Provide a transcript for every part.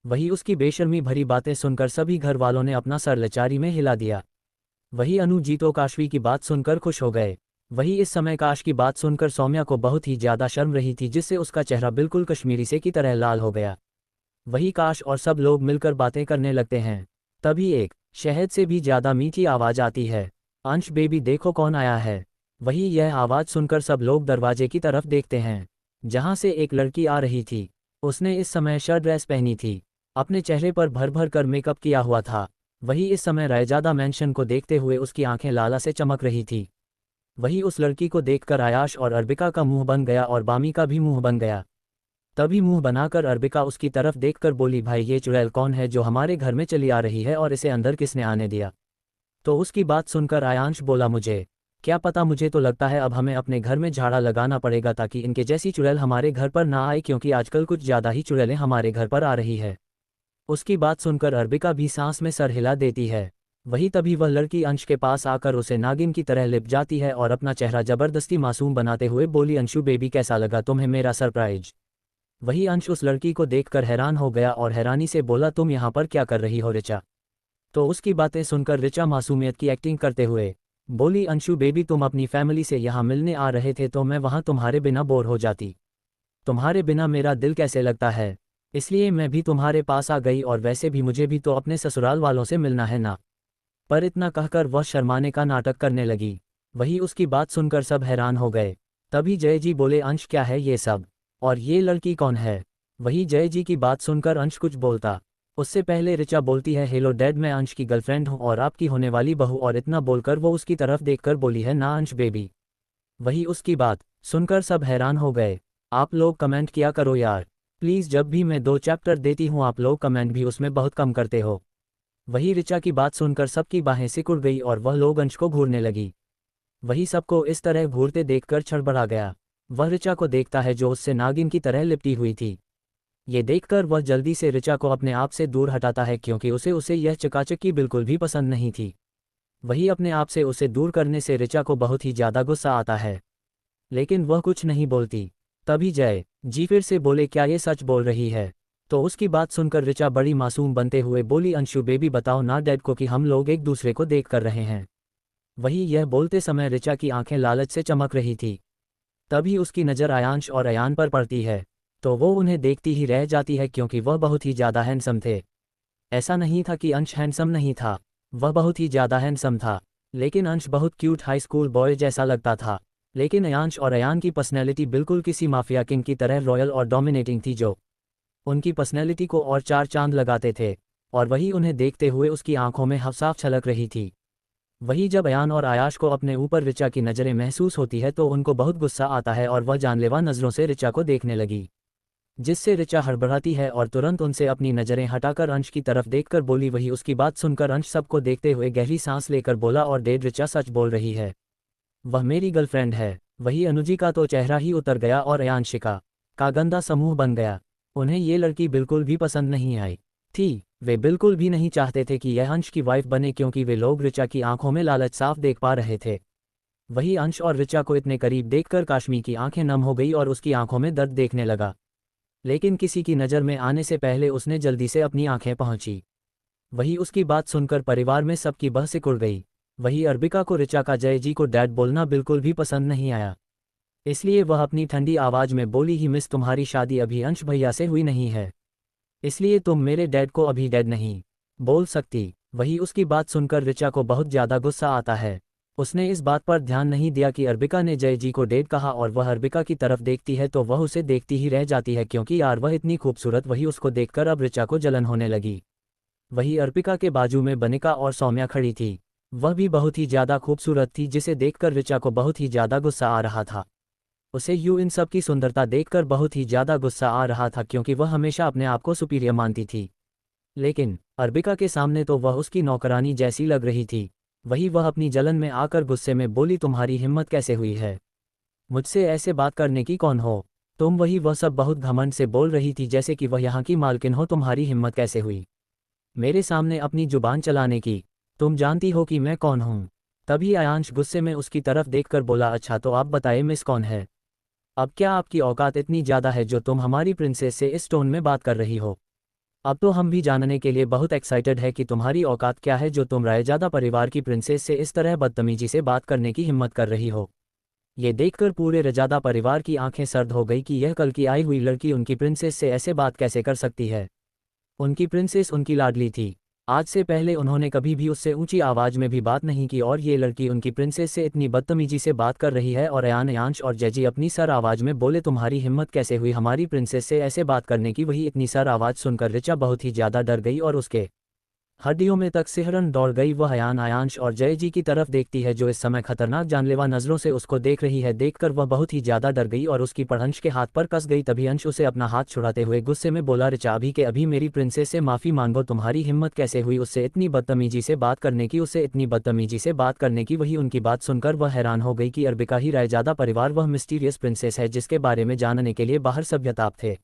वही उसकी बेशर्मी भरी बातें सुनकर सभी घर वालों ने अपना सर लाचारी में हिला दिया। वही अनु जीतो काशवी की बात सुनकर खुश हो गए। वही इस समय काश की बात सुनकर सौम्या को बहुत ही ज्यादा शर्म रही थी, जिससे उसका चेहरा बिल्कुल कश्मीरी से की तरह लाल हो गया। वही काश और सब लोग मिलकर बातें करने लगते हैं। तभी एक शहद से भी ज्यादा मीठी आवाज आती है, अंश बेबी देखो कौन आया है। वही यह आवाज सुनकर सब लोग दरवाजे की तरफ देखते हैं, जहां से एक लड़की आ रही थी। उसने इस समय शर्ट ड्रेस पहनी थी, अपने चेहरे पर भर भर कर मेकअप किया हुआ था। वही इस समय रयजादा मैंशन को देखते हुए उसकी आंखें लाला से चमक रही थी। वही उस लड़की को देखकर आयाश और अर्बिका का मुंह बन गया और बामी का भी मुंह बन गया। तभी मुंह बनाकर अर्बिका उसकी तरफ देखकर बोली, भाई ये चुड़ैल कौन है जो हमारे घर में चली आ रही है और इसे अंदर किसने आने दिया। तो उसकी बात सुनकर आयांश बोला, मुझे क्या पता, मुझे तो लगता है अब हमें अपने घर में झाड़ा लगाना पड़ेगा ताकि इनके जैसी चुड़ैल हमारे घर पर ना आए, क्योंकि आजकल कुछ ज़्यादा ही चुड़ैलें हमारे घर पर आ रही है। उसकी बात सुनकर अर्बिका भी सांस में सर हिला देती है। वही तभी वह लड़की अंश के पास आकर उसे नागिन की तरह लिप जाती है और अपना चेहरा जबरदस्ती मासूम बनाते हुए बोली, अंशु बेबी कैसा लगा तुम्हें मेरा सरप्राइज। वही अंश उस लड़की को देखकर हैरान हो गया और हैरानी से बोला, तुम यहाँ पर क्या कर रही हो रिचा। तो उसकी बातें सुनकर रिचा मासूमियत की एक्टिंग करते हुए बोली, अंशु बेबी तुम अपनी फैमिली से यहाँ मिलने आ रहे थे तो मैं वहाँ तुम्हारे बिना बोर हो जाती। तुम्हारे बिना मेरा दिल कैसे लगता है, इसलिए मैं भी तुम्हारे पास आ गई, और वैसे भी मुझे भी तो अपने ससुराल वालों से मिलना है ना। पर इतना कहकर वह शर्माने का नाटक करने लगी। वही उसकी बात सुनकर सब हैरान हो गए। तभी जय जी बोले, अंश क्या है ये सब, और ये लड़की कौन है। वही जय जी की बात सुनकर अंश कुछ बोलता उससे पहले रिचा बोलती है, हेलो डैड मैं अंश की गर्लफ्रेंड हूँ और आपकी होने वाली बहू, और इतना बोलकर वो उसकी तरफ देखकर बोली है, ना अंश बेबी। वही उसकी बात सुनकर सब हैरान हो गए। आप लोग कमेंट किया करो यार प्लीज़, जब भी मैं 2 चैप्टर देती हूँ आप लोग कमेंट भी उसमें बहुत कम करते हो। वही रिचा की बात सुनकर सबकी बाहें सिकुड़ गई और वह लोग अंश को घूरने लगी। वही सबको इस तरह घूरते देखकर छड़बड़ा गया। वह रिचा को देखता है जो उससे नागिन की तरह लिपटी हुई थी। ये देखकर वह जल्दी से रिचा को अपने आप से दूर हटाता है, क्योंकि उसे यह चकाचकी बिल्कुल भी पसंद नहीं थी। वही अपने आप से उसे दूर करने से रिचा को बहुत ही ज़्यादा गुस्सा आता है, लेकिन वह कुछ नहीं बोलती। तभी जय जी फिर से बोले, क्या ये सच बोल रही है। तो उसकी बात सुनकर रिचा बड़ी मासूम बनते हुए बोली, अंशु बेबी बताओ ना डैड को कि हम लोग एक दूसरे को देख कर रहे हैं। वही यह बोलते समय रिचा की आंखें लालच से चमक रही थी। तभी उसकी नज़र आयांश और अयान पर पड़ती है, तो वो उन्हें देखती ही रह जाती है, क्योंकि वह बहुत ही ज़्यादा हैंडसम थे। ऐसा नहीं था कि अंश हैंडसम नहीं था, वह बहुत ही ज़्यादा हैंडसम था, लेकिन अंश बहुत क्यूट हाई स्कूल बॉय जैसा लगता था। लेकिन अयांश और अयान की पर्सनैलिटी बिल्कुल किसी माफिया किंग की तरह रॉयल और डोमिनेटिंग थी, जो उनकी पर्सनैलिटी को और 4 चांद लगाते थे। और वही उन्हें देखते हुए उसकी आंखों में साफ छलक रही थी। वही जब अयान और आयाश को अपने ऊपर रिचा की नज़रें महसूस होती है तो उनको बहुत गुस्सा आता है और वह जानलेवा नज़रों से रिचा को देखने लगी, जिससे रिचा हड़बड़ाती है और तुरंत उनसे अपनी नज़रें हटाकर अंश की तरफ देखकर बोली। वही उसकी बात सुनकर अंश सबको देखते हुए गहरी सांस लेकर बोला, और डेड रिचा सच बोल रही है, वह मेरी गर्लफ्रेंड है। वही अनुजी का तो चेहरा ही उतर गया और अयांशिका का गंदा समूह बन गया। उन्हें ये लड़की बिल्कुल भी पसंद नहीं आई थी। वे बिल्कुल भी नहीं चाहते थे कि यह अंश की वाइफ बने, क्योंकि वे लोग रिचा की आंखों में लालच साफ देख पा रहे थे। वही अंश और रिचा को इतने करीब देखकर काश्मी की आंखें नम हो गई और उसकी आंखों में दर्द देखने लगा, लेकिन किसी की नज़र में आने से पहले उसने जल्दी से अपनी आंखें पहुंची। वही उसकी बात सुनकर परिवार में सबकी बह सिकुड़ गई। वही अर्बिका को रिचा का जय जी को डैड बोलना बिल्कुल भी पसंद नहीं आया, इसलिए वह अपनी ठंडी आवाज़ में बोली ही, मिस तुम्हारी शादी अभी अंश भैया से हुई नहीं है, इसलिए तुम मेरे डैड को अभी डैड नहीं बोल सकती। वही उसकी बात सुनकर रिचा को बहुत ज़्यादा गुस्सा आता है। उसने इस बात पर ध्यान नहीं दिया कि अर्बिका ने जय जी को डैड कहा, और वह अर्बिका की तरफ देखती है तो वह उसे देखती ही रह जाती है, क्योंकि यार वह इतनी खूबसूरत। वही उसको देखकर अब रिचा को जलन होने लगी। वही अर्पिका के बाजू में बनिका और सौम्या खड़ी थी, वह भी बहुत ही ज़्यादा खूबसूरत थी, जिसे देखकर रिचा को बहुत ही ज़्यादा गुस्सा आ रहा था। उसे इन सब की सुंदरता देखकर बहुत ही ज़्यादा गुस्सा आ रहा था, क्योंकि वह हमेशा अपने आप को सुपीरियर मानती थी। लेकिन अर्बिका के सामने तो वह उसकी नौकरानी जैसी लग रही थी। वही वह अपनी जलन में आकर गुस्से में बोली, तुम्हारी हिम्मत कैसे हुई है, मुझसे ऐसे बात करने की, कौन हो तुम। वही वह सब बहुत घमंड से बोल रही थी, जैसे कि वह यहाँ की मालकिन हो। तुम्हारी हिम्मत कैसे हुई मेरे सामने अपनी जुबान चलाने की, तुम जानती हो कि मैं कौन हूँ। तभी आयांश गुस्से में उसकी तरफ देखकर बोला, अच्छा तो आप बताइए मिस कौन है। अब क्या आपकी औकात इतनी ज़्यादा है जो तुम हमारी प्रिंसेस से इस टोन में बात कर रही हो। अब तो हम भी जानने के लिए बहुत एक्साइटेड है कि तुम्हारी औकात क्या है जो तुम रायजादा परिवार की प्रिंसेस से इस तरह बदतमीजी से बात करने की हिम्मत कर रही हो। ये देखकर पूरे रजादा परिवार की आंखें सर्द हो गई कि यह कल की आई हुई लड़की उनकी प्रिंसेस से ऐसे बात कैसे कर सकती है। उनकी प्रिंसेस उनकी लाडली थी। आज से पहले उन्होंने कभी भी उससे ऊंची आवाज में भी बात नहीं की और ये लड़की उनकी प्रिंसेस से इतनी बदतमीजी से बात कर रही है। और अयान, यांश और जैजी अपनी सर आवाज में बोले, तुम्हारी हिम्मत कैसे हुई हमारी प्रिंसेस से ऐसे बात करने की। वही इतनी सर आवाज सुनकर ऋचा बहुत ही ज्यादा डर गई और उसके हड्डियों में तक सिहरन दौड़ गई। वह अयान, आयांश और जय जी की तरफ देखती है जो इस समय खतरनाक जानलेवा नजरों से उसको देख रही है। देखकर वह बहुत ही ज्यादा डर गई और उसकी पड़ अंश के हाथ पर कस गई। तभी अंश उसे अपना हाथ छुड़ाते हुए गुस्से में बोला, ऋचा अभी के अभी मेरी प्रिंसेस से माफी मांगो। तुम्हारी हिम्मत कैसे हुई उससे इतनी बदतमीजी से बात करने की, उससे इतनी बदतमीजी से बात करने की। वही उनकी बात सुनकर वह हैरान हो गई कि अरबिका ही रायजादा परिवार वह मिस्टीरियस प्रिंसेस है जिसके बारे में जानने के लिए बाहर सब बेताब थे।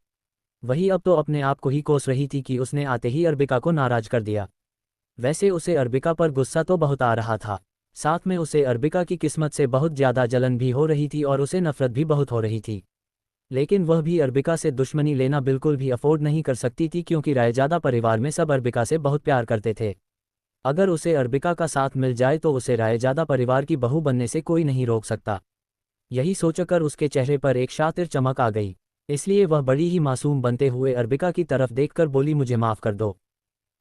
वही अब तो अपने आप को ही कोस रही थी कि उसने आते ही अरबिका को नाराज कर दिया। वैसे उसे अरबिका पर गुस्सा तो बहुत आ रहा था, साथ में उसे अरबिका की किस्मत से बहुत ज़्यादा जलन भी हो रही थी और उसे नफरत भी बहुत हो रही थी। लेकिन वह भी अरबिका से दुश्मनी लेना बिल्कुल भी अफोर्ड नहीं कर सकती थी क्योंकि रायजादा परिवार में सब अरबिका से बहुत प्यार करते थे। अगर उसे अरबिका का साथ मिल जाए तो उसे रायजादा परिवार की बहू बनने से कोई नहीं रोक सकता। यही सोचकर उसके चेहरे पर एक शातिर चमक आ गई। इसलिए वह बड़ी ही मासूम बनते हुए अरबिका की तरफ देखकर बोली, मुझे माफ़ कर दो,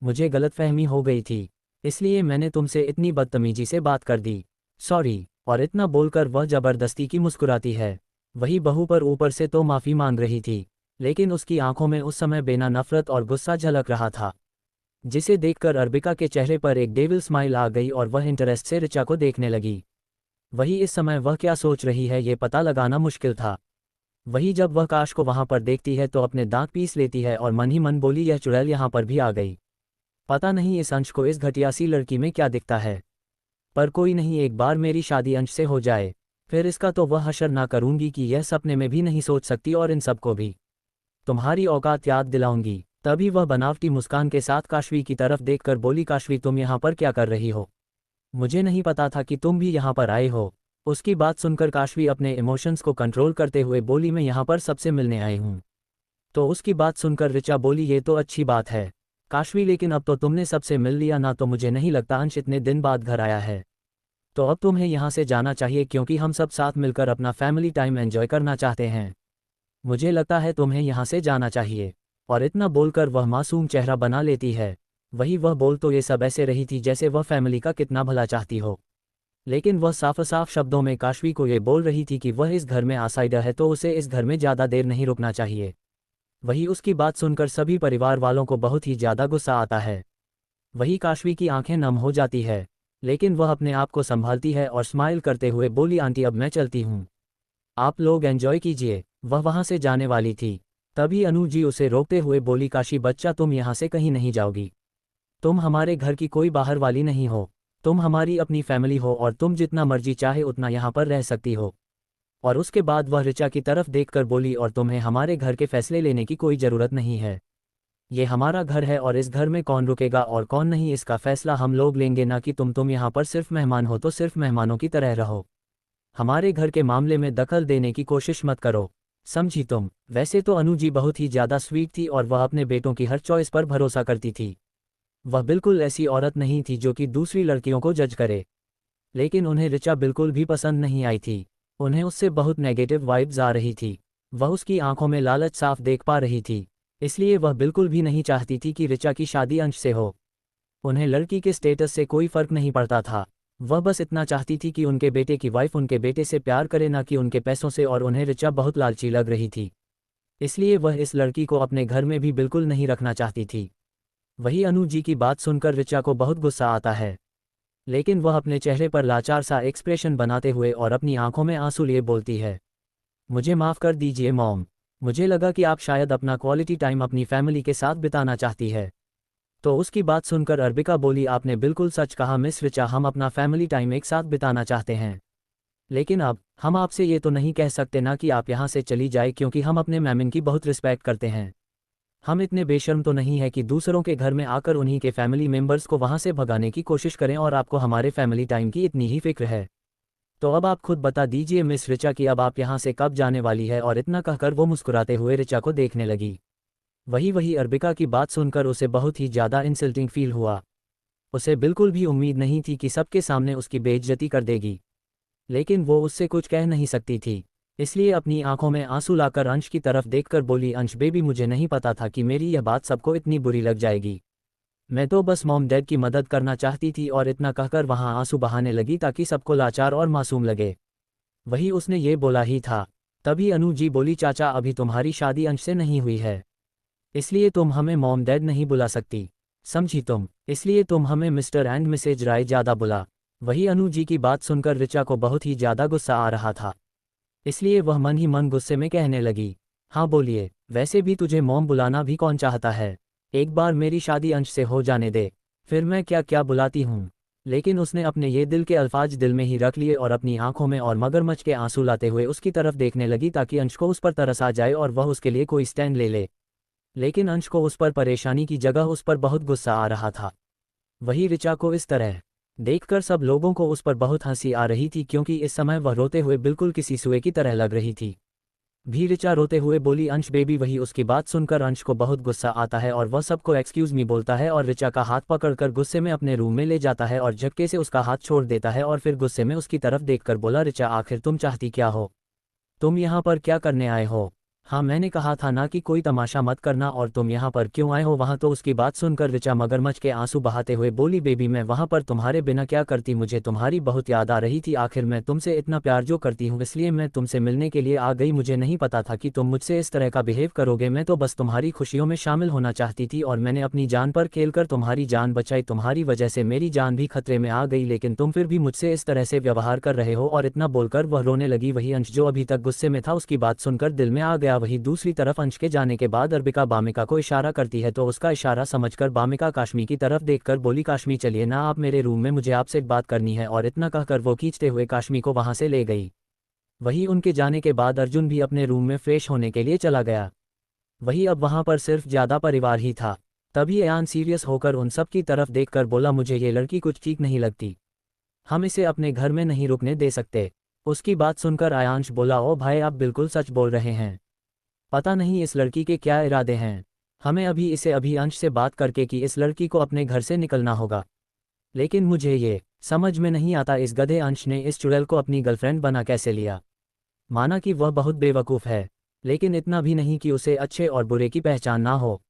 मुझे गलतफहमी हो गई थी, इसलिए मैंने तुमसे इतनी बदतमीजी से बात कर दी, सॉरी। और इतना बोलकर वह जबरदस्ती की मुस्कुराती है। वही बहू पर ऊपर से तो माफ़ी मांग रही थी, लेकिन उसकी आंखों में उस समय बेना नफरत और गुस्सा झलक रहा था, जिसे देखकर अरबिका के चेहरे पर एक डेविल स्माइल आ गई और वह इंटरेस्ट से ऋचा को देखने लगी। वही इस समय वह क्या सोच रही है ये पता लगाना मुश्किल था। वही जब वह काश को वहां पर देखती है तो अपने दांत पीस लेती है और मन ही मन बोली, यह चुड़ैल यहाँ पर भी आ गई। पता नहीं इस अंश को इस घटिया सी लड़की में क्या दिखता है। पर कोई नहीं, एक बार मेरी शादी अंश से हो जाए फिर इसका तो वह हशर ना करूंगी कि यह सपने में भी नहीं सोच सकती। और इन सबको भी तुम्हारी औकात याद दिलाऊंगी। तभी वह बनावटी मुस्कान के साथ काशवी की तरफ देखकर बोली, काशवी तुम यहाँ पर क्या कर रही हो? मुझे नहीं पता था कि तुम भी यहाँ पर आए हो। उसकी बात सुनकर काशवी अपने इमोशंस को कंट्रोल करते हुए बोली, मैं यहाँ पर सबसे मिलने आई हूँ। तो उसकी बात सुनकर ऋचा बोली, ये तो अच्छी बात है काशवी, लेकिन अब तो तुमने सबसे मिल लिया ना, तो मुझे नहीं लगता अंश इतने दिन बाद घर आया है, तो अब तुम्हें यहाँ से जाना चाहिए क्योंकि हम सब साथ मिलकर अपना फैमिली टाइम एंजॉय करना चाहते हैं। मुझे लगता है तुम्हें यहाँ से जाना चाहिए। और इतना बोलकर वह मासूम चेहरा बना लेती है। वही वह बोल तो ये सब ऐसे रही थी जैसे वह फैमिली का कितना भला चाहती हो, लेकिन वह साफ साफ शब्दों में काशवी को ये बोल रही थी कि वह इस घर में आउटसाइडर है तो उसे इस घर में ज़्यादा देर नहीं रुकना चाहिए। वही उसकी बात सुनकर सभी परिवार वालों को बहुत ही ज़्यादा गुस्सा आता है। वही काशवी की आंखें नम हो जाती है, लेकिन वह अपने आप को संभालती है और स्माइल करते हुए बोली, आंटी अब मैं चलती हूँ, आप लोग एंजॉय कीजिए। वह वहाँ से जाने वाली थी, तभी अनु जी उसे रोकते हुए बोली, काशी बच्चा तुम यहाँ से कहीं नहीं जाओगी, तुम हमारे घर की कोई बाहर वाली नहीं हो, तुम हमारी अपनी फैमिली हो और तुम जितना मर्जी चाहे उतना यहाँ पर रह सकती हो। और उसके बाद वह ऋचा की तरफ देखकर बोली, और तुम्हें हमारे घर के फैसले लेने की कोई ज़रूरत नहीं है, ये हमारा घर है और इस घर में कौन रुकेगा और कौन नहीं इसका फैसला हम लोग लेंगे, ना कि तुम यहाँ पर सिर्फ मेहमान हो तो सिर्फ मेहमानों की तरह रहो। हमारे घर के मामले में दखल देने की कोशिश मत करो, समझी तुम? वैसे तो अनु जी बहुत ही ज़्यादा स्वीट थी और वह अपने बेटों की हर चॉइस पर भरोसा करती थी। वह बिल्कुल ऐसी औरत नहीं थी जो कि दूसरी लड़कियों को जज करे, लेकिन उन्हें ऋचा बिल्कुल भी पसंद नहीं आई थी। उन्हें उससे बहुत नेगेटिव वाइब्स आ रही थी। वह उसकी आंखों में लालच साफ देख पा रही थी, इसलिए वह बिल्कुल भी नहीं चाहती थी कि ऋचा की शादी अंश से हो। उन्हें लड़की के स्टेटस से कोई फर्क नहीं पड़ता था, वह बस इतना चाहती थी कि उनके बेटे की वाइफ उनके बेटे से प्यार करे, ना कि उनके पैसों से। और उन्हें ऋचा बहुत लालची लग रही थी, इसलिए वह इस लड़की को अपने घर में भी बिल्कुल नहीं रखना चाहती थी। वही अनु जी की बात सुनकर ऋचा को बहुत गुस्सा आता है, लेकिन वह अपने चेहरे पर लाचार सा एक्सप्रेशन बनाते हुए और अपनी आंखों में आंसू लिए बोलती है, मुझे माफ़ कर दीजिए मॉम, मुझे लगा कि आप शायद अपना क्वालिटी टाइम अपनी फैमिली के साथ बिताना चाहती है। तो उसकी बात सुनकर अरबिका बोली, आपने बिल्कुल सच कहा मिस ऋचा, हम अपना फैमिली टाइम एक साथ बिताना चाहते हैं, लेकिन अब हम आपसे ये तो नहीं कह सकते ना कि आप यहाँ से चली जाए, क्योंकि हम अपने मैमिन की बहुत रिस्पेक्ट करते हैं। हम इतने बेशर्म तो नहीं है कि दूसरों के घर में आकर उन्हीं के फैमिली मेंबर्स को वहाँ से भगाने की कोशिश करें, और आपको हमारे फैमिली टाइम की इतनी ही फिक्र है। तो अब आप खुद बता दीजिए मिस ऋचा कि अब आप यहाँ से कब जाने वाली है? और इतना कहकर वो मुस्कुराते हुए ऋचा को देखने लगी। वही अर्बिका की बात सुनकर उसे बहुत ही ज़्यादा इंसल्टिंग फील हुआ। उसे बिल्कुल भी उम्मीद नहीं थी कि सबके सामने उसकी बेइज्जती कर देगी, लेकिन वो उससे कुछ कह नहीं सकती थी। इसलिए अपनी आंखों में आंसू लाकर अंश की तरफ देखकर बोली, अंश बेबी, मुझे नहीं पता था कि मेरी यह बात सबको इतनी बुरी लग जाएगी। मैं तो बस मॉम डैड की मदद करना चाहती थी। और इतना कहकर वहाँ आंसू बहाने लगी ताकि सबको लाचार और मासूम लगे। वही उसने ये बोला ही था। तभी अनु जी बोली, चाचा अभी तुम्हारी शादी अंश से नहीं हुई है, इसलिए तुम हमें मॉम डैड नहीं बुला सकती, समझी तुम? इसलिए तुम हमें मिस्टर एंड मिसेज राय ज़्यादा बुला। वही अनु जी की बात सुनकर ऋचा को बहुत ही ज़्यादा गुस्सा आ रहा था, इसलिए वह मन ही मन गुस्से में कहने लगी, हाँ बोलिए, वैसे भी तुझे मॉम बुलाना भी कौन चाहता है। एक बार मेरी शादी अंश से हो जाने दे, फिर मैं क्या क्या बुलाती हूँ। लेकिन उसने अपने ये दिल के अल्फाज दिल में ही रख लिए और अपनी आंखों में और मगरमच्छ के आंसू लाते हुए उसकी तरफ देखने लगी ताकि अंश को उस पर तरस आ जाए और वह उसके लिए कोई स्टैंड ले ले। लेकिन अंश को उस पर परेशानी की जगह उस पर बहुत गुस्सा आ रहा था। वही ऋचा को इस तरह देखकर सब लोगों को उस पर बहुत हंसी आ रही थी, क्योंकि इस समय वह रोते हुए बिल्कुल किसी सुए की तरह लग रही थी। भी ऋचा रोते हुए बोली, अंश बेबी। वही उसकी बात सुनकर अंश को बहुत गुस्सा आता है और वह सबको एक्सक्यूज मी बोलता है और ऋचा का हाथ पकड़कर गुस्से में अपने रूम में ले जाता है और झटके से उसका हाथ छोड़ देता है और फिर गुस्से में उसकी तरफ देखकर बोला, ऋचा आखिर तुम चाहती क्या हो? तुम यहाँ पर क्या करने आए हो? हाँ मैंने कहा था ना कि कोई तमाशा मत करना, और तुम यहाँ पर क्यों आए हो? वहाँ तो उसकी बात सुनकर ऋचा मगरमच्छ के आंसू बहाते हुए बोली, बेबी मैं वहाँ पर तुम्हारे बिना क्या करती, मुझे तुम्हारी बहुत याद आ रही थी। आखिर मैं तुमसे इतना प्यार जो करती हूँ, इसलिए मैं तुमसे मिलने के लिए आ गई। मुझे नहीं पता था कि तुम मुझसे इस तरह का बिहेव करोगे। मैं तो बस तुम्हारी खुशियों में शामिल होना चाहती थी और मैंने अपनी जान पर खेलकर तुम्हारी जान बचाई। तुम्हारी वजह से मेरी जान भी खतरे में आ गई, लेकिन तुम फिर भी मुझसे इस तरह से व्यवहार कर रहे हो। और इतना बोलकर वह रोने लगी। वही अंश जो अभी तक गुस्से में था उसकी बात सुनकर दिल में आ गया। वही दूसरी तरफ अंश के जाने के बाद अर्बिका बामिका को इशारा करती है, तो उसका इशारा समझकर बामिका काश्मी की तरफ देखकर बोली, काश्मी चलिए ना आप मेरे रूम में, मुझे आपसे बात करनी है। और इतना कहकर वो खींचते हुए काश्मी को वहां से ले गई। वही उनके जाने के बाद अर्जुन भी अपने रूम में फ्रेश होने के लिए चला गया। वही अब वहां पर सिर्फ ज्यादा परिवार ही था। तभी अयान सीरियस होकर उन सब की तरफ देखकर बोला, मुझे ये लड़की कुछ ठीक नहीं लगती, हम इसे अपने घर में नहीं रुकने दे सकते। उसकी बात सुनकर आयांश बोला, ओ भाई आप बिल्कुल सच बोल रहे हैं, पता नहीं इस लड़की के क्या इरादे हैं। हमें अभी अंश से बात करके कि इस लड़की को अपने घर से निकलना होगा। लेकिन मुझे ये समझ में नहीं आता, इस गधे अंश ने इस चुड़ैल को अपनी गर्लफ्रेंड बना कैसे लिया। माना कि वह बहुत बेवकूफ़ है, लेकिन इतना भी नहीं कि उसे अच्छे और बुरे की पहचान ना हो।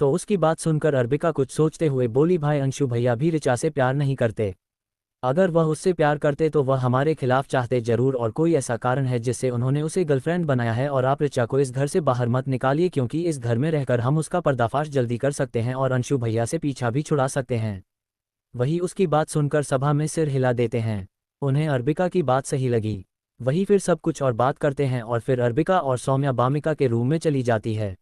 तो उसकी बात सुनकर अर्बिका कुछ सोचते हुए बोली, भाई अंशु भैया भी ऋचा से प्यार नहीं करते। अगर वह उससे प्यार करते तो वह हमारे खिलाफ चाहते जरूर, और कोई ऐसा कारण है जिससे उन्होंने उसे गर्लफ्रेंड बनाया है। और आप ऋचा को इस घर से बाहर मत निकालिए, क्योंकि इस घर में रहकर हम उसका पर्दाफाश जल्दी कर सकते हैं और अंशु भैया से पीछा भी छुड़ा सकते हैं। वही उसकी बात सुनकर सभा में सिर हिला देते हैं। उन्हें अर्बिका की बात सही लगी। वही फिर सब कुछ और बात करते हैं और फिर अर्बिका और सौम्या बामिका के रूम में चली जाती है।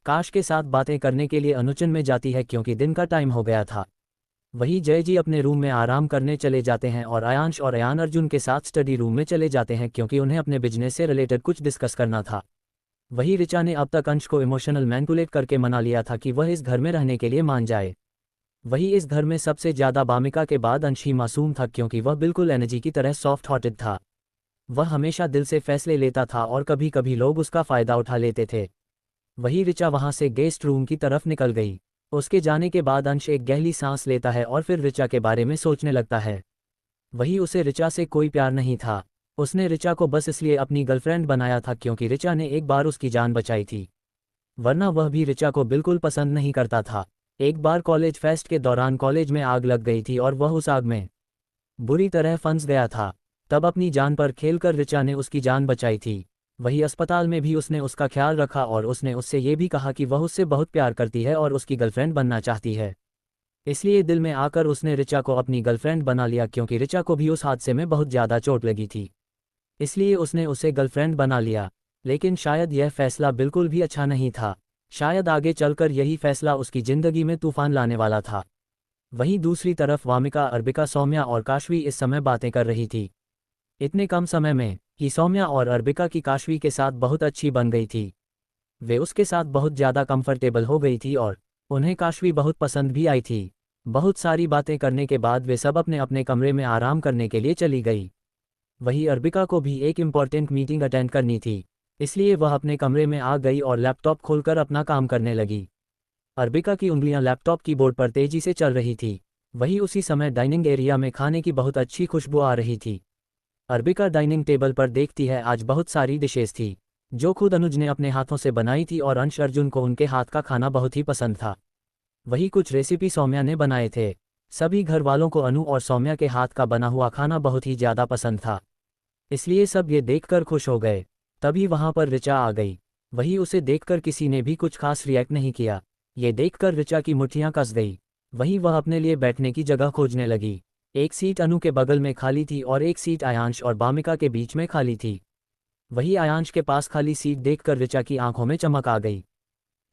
काश के साथ बातें करने के लिए अनुचन में जाती है, क्योंकि दिन का टाइम हो गया था। वही जय जी अपने रूम में आराम करने चले जाते हैं और आयांश और अयान अर्जुन के साथ स्टडी रूम में चले जाते हैं, क्योंकि उन्हें अपने बिजनेस से रिलेटेड कुछ डिस्कस करना था। वही ऋचा ने अब तक अंश को इमोशनल मैनिपुलेट करके मना लिया था कि वह इस घर में रहने के लिए मान जाए। वही इस घर में सबसे ज़्यादा बामिका के बाद अंश ही मासूम था, क्योंकि वह बिल्कुल एनर्जी की तरह सॉफ्ट हार्टेड था। वह हमेशा दिल से फैसले लेता था और कभी कभी लोग उसका फ़ायदा उठा लेते थे। वही ऋचा वहाँ से गेस्ट रूम की तरफ निकल गई। उसके जाने के बाद अंश एक गहरी सांस लेता है और फिर ऋचा के बारे में सोचने लगता है। वही उसे ऋचा से कोई प्यार नहीं था। उसने ऋचा को बस इसलिए अपनी गर्लफ्रेंड बनाया था क्योंकि ऋचा ने एक बार उसकी जान बचाई थी, वरना वह भी ऋचा को बिल्कुल पसंद नहीं करता था। एक बार कॉलेज फेस्ट के दौरान कॉलेज में आग लग गई थी और वह उस आग में बुरी तरह फंस गया था। तब अपनी जान पर खेलकर ऋचा ने उसकी जान बचाई थी। वही अस्पताल में भी उसने उसका ख्याल रखा और उसने उससे ये भी कहा कि वह उससे बहुत प्यार करती है और उसकी गर्लफ्रेंड बनना चाहती है। इसलिए दिल में आकर उसने ऋचा को अपनी गर्लफ्रेंड बना लिया, क्योंकि ऋचा को भी उस हादसे में बहुत ज़्यादा चोट लगी थी, इसलिए उसने उसे गर्लफ्रेंड बना लिया। लेकिन शायद यह फैसला बिल्कुल भी अच्छा नहीं था। शायद आगे चलकर यही फैसला उसकी ज़िंदगी में तूफान लाने वाला था। वहीं दूसरी तरफ वामिका, अर्बिका, सौम्या और काशवी इस समय बातें कर रही थी। इतने कम समय में कि सौम्या और अर्बिका की काशवी के साथ बहुत अच्छी बन गई थी। वे उसके साथ बहुत ज़्यादा कंफर्टेबल हो गई थी और उन्हें काशवी बहुत पसंद भी आई थी। बहुत सारी बातें करने के बाद वे सब अपने अपने कमरे में आराम करने के लिए चली गई। वही अर्बिका को भी एक इम्पॉर्टेंट मीटिंग अटेंड करनी थी, इसलिए वह अपने कमरे में आ गई और लैपटॉप खोलकर अपना काम करने लगी। अर्बिका की उंगलियां लैपटॉप कीबोर्ड पर तेजी से चल रही थी। वही उसी समय डाइनिंग एरिया में खाने की बहुत अच्छी खुशबू आ रही थी। अर्बिका डाइनिंग टेबल पर देखती है आज बहुत सारी डिशेस थी जो खुद अनुज ने अपने हाथों से बनाई थी और अंश अर्जुन को उनके हाथ का खाना बहुत ही पसंद था। वही कुछ रेसिपी सौम्या ने बनाए थे। सभी घर वालों को अनु और सौम्या के हाथ का बना हुआ खाना बहुत ही ज़्यादा पसंद था, इसलिए सब ये देखकर खुश हो गए। तभी वहाँ पर ऋचा आ गई। वही उसे देखकर किसी ने भी कुछ खास रिएक्ट नहीं किया। ये देखकर ऋचा की मुट्ठियाँ कस गई। वही वह अपने लिए बैठने की जगह खोजने लगी। एक सीट अनु के बगल में खाली थी और एक सीट आयांश और बामिका के बीच में खाली थी। वही आयांश के पास खाली सीट देखकर ऋचा की आंखों में चमक आ गई।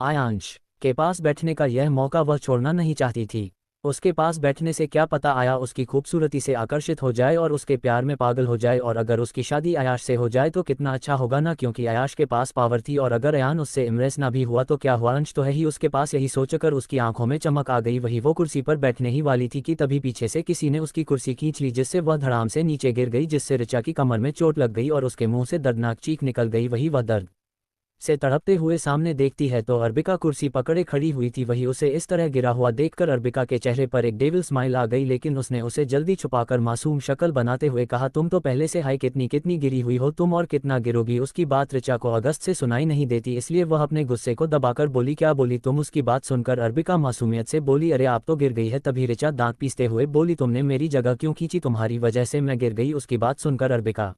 आयांश के पास बैठने का यह मौका वह छोड़ना नहीं चाहती थी। उसके पास बैठने से क्या पता आया उसकी खूबसूरती से आकर्षित हो जाए और उसके प्यार में पागल हो जाए, और अगर उसकी शादी आयाश से हो जाए तो कितना अच्छा होगा ना, क्योंकि आयाश के पास पावर थी और अगर अयान उससे इम्प्रेस ना भी हुआ तो क्या हुआ, अंश तो है ही उसके पास। यही सोचकर उसकी आंखों में चमक आ गई। वही वो कुर्सी पर बैठने ही वाली थी कि तभी पीछे से किसी ने उसकी कुर्सी खींच ली, जिससे वह धड़ाम से नीचे गिर गई, जिससे ऋचा की कमर में चोट लग गई और उसके मुंह से दर्दनाक चीख निकल गई। वही वह दर्द से तड़पते हुए सामने देखती है तो अर्बिका कुर्सी पकड़े खड़ी हुई थी। वही उसे इस तरह गिरा हुआ देखकर अर्बिका के चेहरे पर एक डेविल स्माइल आ गई, लेकिन उसने उसे जल्दी छुपाकर मासूम शक्ल बनाते हुए कहा, तुम तो पहले से हाय कितनी कितनी गिरी हुई हो तुम, और कितना गिरोगी। उसकी बात ऋचा को अगस्त से सुनाई नहीं देती, इसलिए वह अपने गुस्से को दबाकर बोली, क्या बोली तुम। उसकी बात सुनकर अर्बिका मासूमियत से बोली, अरे आप तो गिर गई है। तभी ऋचा दांत पीसते हुए बोली, तुमने मेरी जगह क्यों खींची, तुम्हारी वजह से मैं गिर गई। उसकी बात सुनकर अर्बिका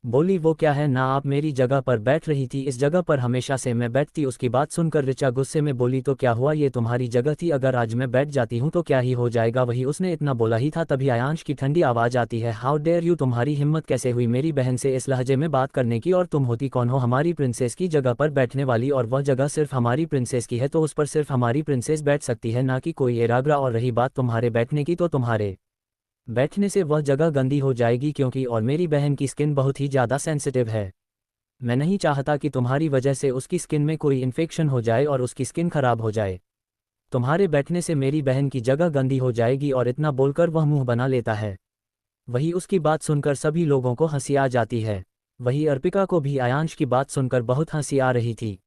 बोली, वो क्या है ना, आप मेरी जगह पर बैठ रही थी, इस जगह पर हमेशा से मैं बैठती। उसकी बात सुनकर ऋचा गुस्से में बोली, तो क्या हुआ, ये तुम्हारी जगह थी, अगर आज मैं बैठ जाती हूँ तो क्या ही हो जाएगा। वही उसने इतना बोला ही था तभी आयांश की ठंडी आवाज आती है, हाउ डेयर यू, तुम्हारी हिम्मत कैसे हुई मेरी बहन से इस लहजे में बात करने की, और तुम होती कौन हो हमारी प्रिंसेस की जगह पर बैठने वाली, और वह जगह सिर्फ हमारी प्रिंसेस की है तो उस पर सिर्फ हमारी प्रिंसेस बैठ सकती है, ना कि कोई एरागरा। और रही बात तुम्हारे बैठने की तो तुम्हारे बैठने से वह जगह गंदी हो जाएगी, क्योंकि और मेरी बहन की स्किन बहुत ही ज़्यादा सेंसिटिव है। मैं नहीं चाहता कि तुम्हारी वजह से उसकी स्किन में कोई इन्फेक्शन हो जाए और उसकी स्किन खराब हो जाए। तुम्हारे बैठने से मेरी बहन की जगह गंदी हो जाएगी। और इतना बोलकर वह मुंह बना लेता है। वही उसकी बात सुनकर सभी लोगों को हंसी आ जाती है। वही अर्पिका को भी आयांश की बात सुनकर बहुत हंसी आ रही थी।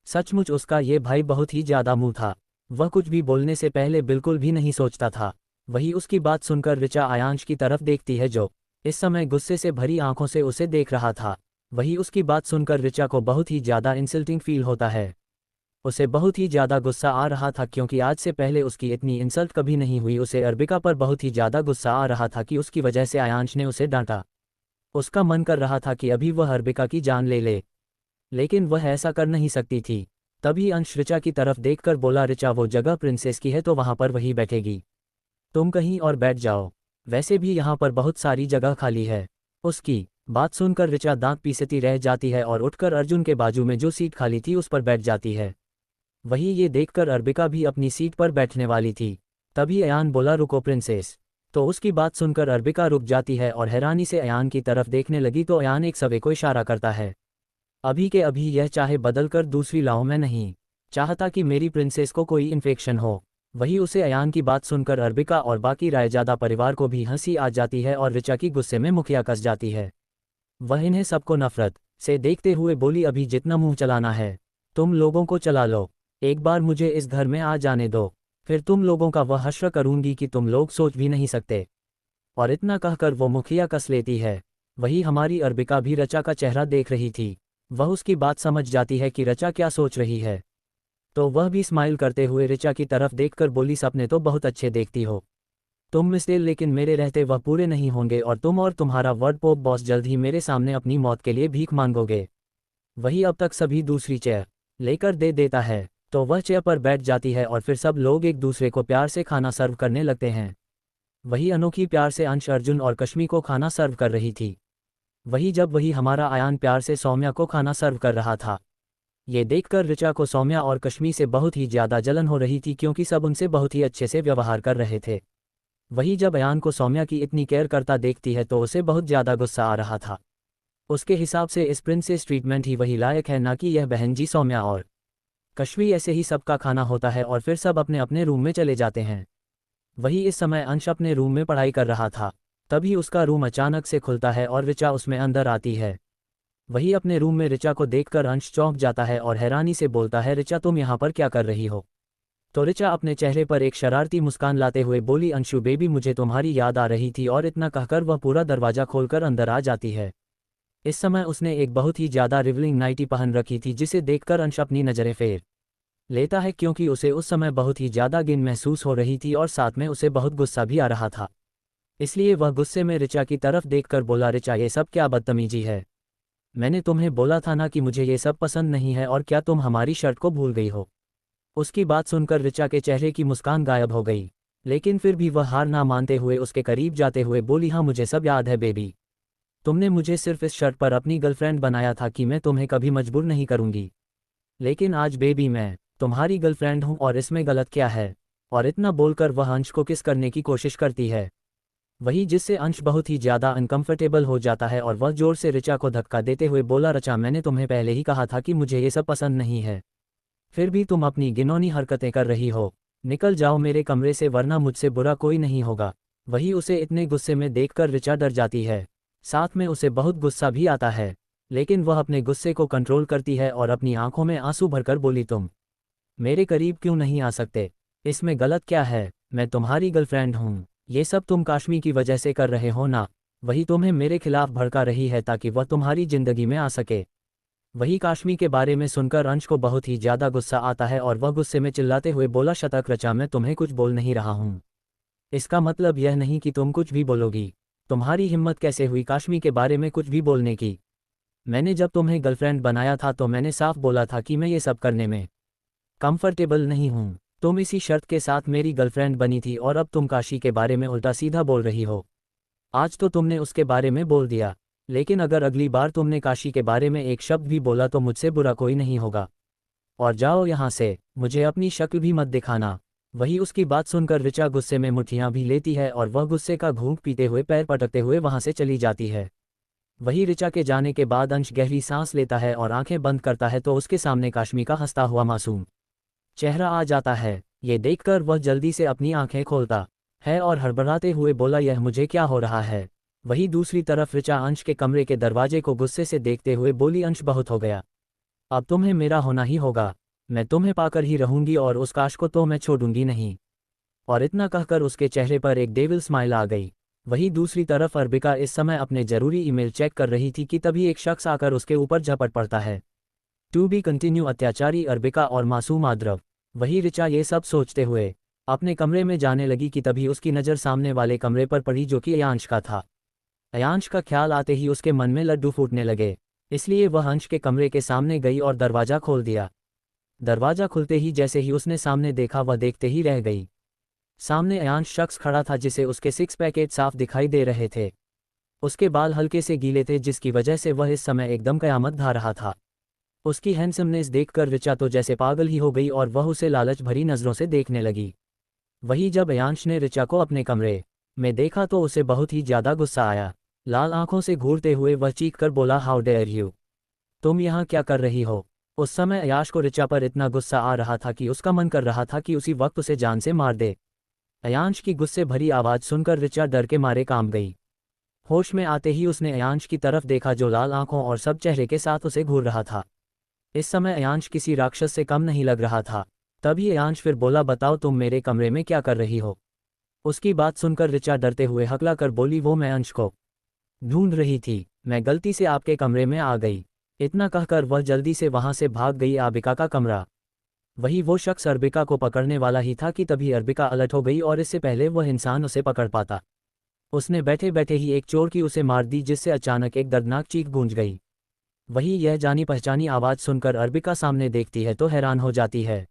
सचमुच उसका ये भाई बहुत ही ज़्यादा मुँह था। वह कुछ भी बोलने से पहले बिल्कुल भी नहीं सोचता था। वही उसकी बात सुनकर ऋचा आयांश की तरफ देखती है, जो इस समय गुस्से से भरी आंखों से उसे देख रहा था। वही उसकी बात सुनकर ऋचा को बहुत ही ज़्यादा इंसल्टिंग फील होता है। उसे बहुत ही ज़्यादा गुस्सा आ रहा था, क्योंकि आज से पहले उसकी इतनी इंसल्ट कभी नहीं हुई। उसे अर्बिका पर बहुत ही ज़्यादा गुस्सा आ रहा था कि उसकी वजह से आयांश ने उसे डांटा। उसका मन कर रहा था कि अभी वह अर्बिका की जान ले ले, लेकिन वह ऐसा कर नहीं सकती थी। तभी अंश ऋचा की तरफ देखकर बोला, ऋचा वो जगह प्रिंसेस की है तो वहाँ पर वही बैठेगी, तुम कहीं और बैठ जाओ, वैसे भी यहाँ पर बहुत सारी जगह खाली है। उसकी बात सुनकर ऋचा दांत पीसती रह जाती है और उठकर अर्जुन के बाजू में जो सीट खाली थी उस पर बैठ जाती है। वही ये देखकर अर्बिका भी अपनी सीट पर बैठने वाली थी। तभी अयान बोला, रुको प्रिंसेस। तो उसकी बात सुनकर अर्बिका रुक जाती है और हैरानी से अयान की तरफ देखने लगी तो अयान एक सवे को इशारा करता है, अभी के अभी यह चाहे बदल कर दूसरी लाओ, मैं नहीं चाहता कि मेरी प्रिंसेस को कोई इन्फेक्शन हो। वही उसे अयान की बात सुनकर अर्बिका और बाकी रायजादा परिवार को भी हंसी आ जाती है और ऋचा की गुस्से में मुखिया कस जाती है। वह इन्हें सबको नफरत से देखते हुए बोली, अभी जितना मुंह चलाना है तुम लोगों को चला लो, एक बार मुझे इस घर में आ जाने दो, फिर तुम लोगों का वह हश्र करूंगी कि तुम लोग सोच भी नहीं सकते। और इतना कहकर वो मुखिया कस लेती है। वही हमारी अर्बिका भी ऋचा का चेहरा देख रही थी। वह उसकी बात समझ जाती है कि ऋचा क्या सोच रही है, तो वह भी स्माइल करते हुए ऋचा की तरफ देखकर बोली, सपने तो बहुत अच्छे देखती हो तुम मिस्टर, लेकिन मेरे रहते वह पूरे नहीं होंगे और तुम और तुम्हारा वर्ड पोप बॉस जल्द ही मेरे सामने अपनी मौत के लिए भीख मांगोगे। वही अब तक सभी दूसरी चेयर लेकर दे देता है तो वह चेयर पर बैठ जाती है और फिर सब लोग एक दूसरे को प्यार से खाना सर्व करने लगते हैं। वही अनोखी प्यार से अंश अर्जुन और कश्मी को खाना सर्व कर रही थी। वही हमारा आयान प्यार से सौम्या को खाना सर्व कर रहा था। ये देखकर ऋचा को सौम्या और कश्मी से बहुत ही ज़्यादा जलन हो रही थी, क्योंकि सब उनसे बहुत ही अच्छे से व्यवहार कर रहे थे। वही जब अयान को सौम्या की इतनी केयर करता देखती है तो उसे बहुत ज़्यादा गुस्सा आ रहा था। उसके हिसाब से इस प्रिंसेस ट्रीटमेंट ही वही लायक है, ना कि यह बहन जी सौम्या और कश्मी। ऐसे ही सबका खाना होता है और फिर सब अपने अपने रूम में चले जाते हैं। वही इस समय अंश अपने रूम में पढ़ाई कर रहा था। तभी उसका रूम अचानक से खुलता है और ऋचा उसमें अंदर आती है। वही अपने रूम में ऋचा को देखकर अंश चौंक जाता है और हैरानी से बोलता है, ऋचा तुम यहाँ पर क्या कर रही हो? तो ऋचा अपने चेहरे पर एक शरारती मुस्कान लाते हुए बोली, अंशु बेबी मुझे तुम्हारी याद आ रही थी, और इतना कहकर वह पूरा दरवाजा खोलकर अंदर आ जाती है। इस समय उसने एक बहुत ही ज़्यादा रिवलिंग नाइटी पहन रखी थी, जिसे देखकर अंश अपनी नज़रें फेर लेता है क्योंकि उसे उस समय बहुत ही ज़्यादा गिन महसूस हो रही थी और साथ में उसे बहुत गुस्सा भी आ रहा था। इसलिए वह गुस्से में ऋचा की तरफ देखकर बोला, ऋचा ये सब क्या बदतमीजी है? मैंने तुम्हें बोला था ना कि मुझे ये सब पसंद नहीं है, और क्या तुम हमारी शर्ट को भूल गई हो? उसकी बात सुनकर ऋचा के चेहरे की मुस्कान गायब हो गई, लेकिन फिर भी वह हार ना मानते हुए उसके करीब जाते हुए बोली, हाँ मुझे सब याद है बेबी। तुमने मुझे सिर्फ इस शर्त पर अपनी गर्लफ्रेंड बनाया था कि मैं तुम्हें कभी मजबूर नहीं करूंगी, लेकिन आज बेबी मैं तुम्हारी गर्लफ्रेंड हूं और इसमें गलत क्या है? और इतना बोलकर वह अंश को किस करने की कोशिश करती है, वही जिससे अंश बहुत ही ज़्यादा अनकंफर्टेबल हो जाता है और वह जोर से ऋचा को धक्का देते हुए बोला, ऋचा मैंने तुम्हें पहले ही कहा था कि मुझे ये सब पसंद नहीं है, फिर भी तुम अपनी घिनौनी हरकतें कर रही हो। निकल जाओ मेरे कमरे से, वरना मुझसे बुरा कोई नहीं होगा। वही उसे इतने गुस्से में देखकर ऋचा डर जाती है, साथ में उसे बहुत गुस्सा भी आता है, लेकिन वह अपने गुस्से को कंट्रोल करती है और अपनी आंखों में आंसू भरकर बोली, तुम मेरे करीब क्यों नहीं आ सकते? इसमें गलत क्या है? मैं तुम्हारी गर्लफ्रेंड हूँ। ये सब तुम काश्मी की वजह से कर रहे हो ना? वही तुम्हें मेरे खिलाफ भड़का रही है ताकि वह तुम्हारी जिंदगी में आ सके। वही काश्मी के बारे में सुनकर अंश को बहुत ही ज़्यादा गुस्सा आता है और वह गुस्से में चिल्लाते हुए बोला, शतक ऋचा मैं तुम्हें कुछ बोल नहीं रहा हूँ। इसका मतलब यह नहीं कि तुम कुछ भी बोलोगी। तुम्हारी हिम्मत कैसे हुई काश्मी के बारे में कुछ भी बोलने की? मैंने जब तुम्हें गर्लफ्रेंड बनाया था तो मैंने साफ बोला था कि मैं ये सब करने में कंफर्टेबल नहीं हूँ। तुम इसी शर्त के साथ मेरी गर्लफ्रेंड बनी थी और अब तुम काशी के बारे में उल्टा सीधा बोल रही हो। आज तो तुमने उसके बारे में बोल दिया, लेकिन अगर अगली बार तुमने काशी के बारे में एक शब्द भी बोला तो मुझसे बुरा कोई नहीं होगा। और जाओ यहाँ से, मुझे अपनी शक्ल भी मत दिखाना। वही उसकी बात सुनकर ऋचा गुस्से में मुठ्ठियाँ भी लेती है और वह गुस्से का घूंघ पीते हुए पैर पटकते हुए वहाँ से चली जाती है। वही ऋचा के जाने के बाद अंश गहरी सांस लेता है और आंखें बंद करता है तो उसके सामने काश्मी का हंसता हुआ मासूम चेहरा आ जाता है। ये देखकर वह जल्दी से अपनी आंखें खोलता है और हड़बड़ाते हुए बोला, यह मुझे क्या हो रहा है? वही दूसरी तरफ ऋचा अंश के कमरे के दरवाजे को गुस्से से देखते हुए बोली, अंश बहुत हो गया, अब तुम्हें मेरा होना ही होगा। मैं तुम्हें पाकर ही रहूंगी और उस काश को तो मैं छोड़ूंगी नहीं। और इतना कहकर उसके चेहरे पर एक डेविल स्माइल आ गई। वही दूसरी तरफ अर्बिका इस समय अपने जरूरी ईमेल चेक कर रही थी कि तभी एक शख्स आकर उसके ऊपर झपट पड़ता है। To be continue. अत्याचारी अर्बिका और मासूम आद्रव। वही ऋचा ये सब सोचते हुए अपने कमरे में जाने लगी कि तभी उसकी नज़र सामने वाले कमरे पर पड़ी जो कि अयांश का था। अयांश का ख्याल आते ही उसके मन में लड्डू फूटने लगे, इसलिए वह अंश के कमरे के सामने गई और दरवाज़ा खोल दिया। दरवाज़ा खुलते ही जैसे ही उसने सामने देखा वह देखते ही रह गई। सामने अयांश शख्स खड़ा था जिसे उसके 6 पैकेट साफ दिखाई दे रहे थे। उसके बाल हल्के से गीले थे जिसकी वजह से वह इस समय एकदम कयामत ढा रहा था। उसकी हैंडसमनेस देखकर ऋचा तो जैसे पागल ही हो गई और वह उसे लालच भरी नज़रों से देखने लगी। वही जब अयांश ने ऋचा को अपने कमरे में देखा तो उसे बहुत ही ज़्यादा गुस्सा आया। लाल आंखों से घूरते हुए वह चीख कर बोला, हाउ डेयर यू, तुम यहाँ क्या कर रही हो? उस समय अयांश को ऋचा पर इतना गुस्सा आ रहा था कि उसका मन कर रहा था कि उसी वक्त उसे जान से मार दे। अयांश की गुस्से भरी आवाज़ सुनकर ऋचा डर के मारे कांप गई। होश में आते ही उसने अयांश की तरफ देखा जो लाल आंखों और सब चेहरे के साथ उसे घूर रहा था। इस समय अयांश किसी राक्षस से कम नहीं लग रहा था। तभी अयांश फिर बोला, बताओ तुम मेरे कमरे में क्या कर रही हो? उसकी बात सुनकर ऋचा डरते हुए हकला कर बोली, वो मैं अंश को ढूंढ रही थी, मैं गलती से आपके कमरे में आ गई। इतना कहकर वह जल्दी से वहां से भाग गई। अर्बिका का कमरा। वही वो शख्स अर्बिका को पकड़ने वाला ही था कि तभी अर्बिका अलर्ट हो गई और इससे पहले वह इंसान उसे पकड़ पाता उसने बैठे बैठे ही एक चोर की उसे मार दी, जिससे अचानक एक दर्दनाक चीख गूंज गई। वही यह जानी पहचानी आवाज़ सुनकर अर्बिका सामने देखती है तो हैरान हो जाती है।